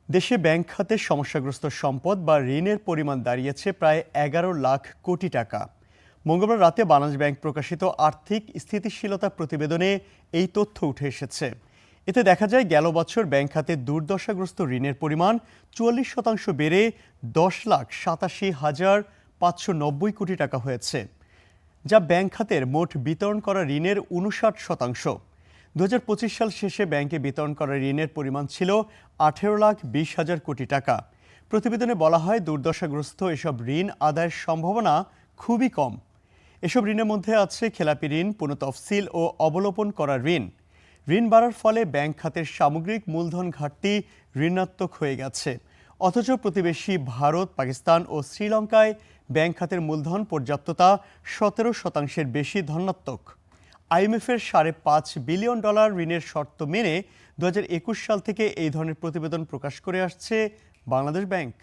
দেশে ব্যাংক খাতে সমস্যাগ্রস্ত সম্পদ বা ঋণের পরিমাণ দাঁড়িয়েছে প্রায় ১১ লাখ কোটি টাকা। মঙ্গলবার রাতে বাংলাদেশ ব্যাংক প্রকাশিত আর্থিক স্থিতিশীলতা প্রতিবেদনে এই তথ্য উঠে এসেছে। এতে দেখা যায় গেল বছর ব্যাংক খাতে দুর্দশাগ্রস্ত ঋণের পরিমাণ ৪৪% বেড়ে ১০,৮৭,৫৯০ কোটি টাকা হয়েছে, যা ব্যাংক খাতের মোট বিতরণ করা ঋণের ৫৯%। ২০২৫ সাল শেষে ব্যাংকে বিতরণ করা ঋণের পরিমাণ ছিল ১৮,২০,০০০ কোটি টাকা। প্রতিবেদনে বলা হয়, দুর্দশাগ্রস্ত এসব ঋণ আদায়ের সম্ভাবনা খুবই কম। এসব ঋণের মধ্যে আছে খেলাপি ঋণ, পুনঃতফসিল ও অবলোপন করা ঋণ। ঋণ বাড়ার ফলে ব্যাংক খাতের সামগ্রিক মূলধন ঘাটতি ঋণাত্মক হয়ে গেছে। অথচ প্রতিবেশী ভারত, পাকিস্তান ও শ্রীলঙ্কায় ব্যাংক খাতের মূলধন পর্যাপ্ততা ১৭% বেশি ধনাত্মক। আইএমএফের $৫.৫ বিলিয়ন ঋণের শর্ত মেনে ২০২১ সাল থেকে এই ধরনের প্রতিবেদন প্রকাশ করে আসছে বাংলাদেশ ব্যাংক।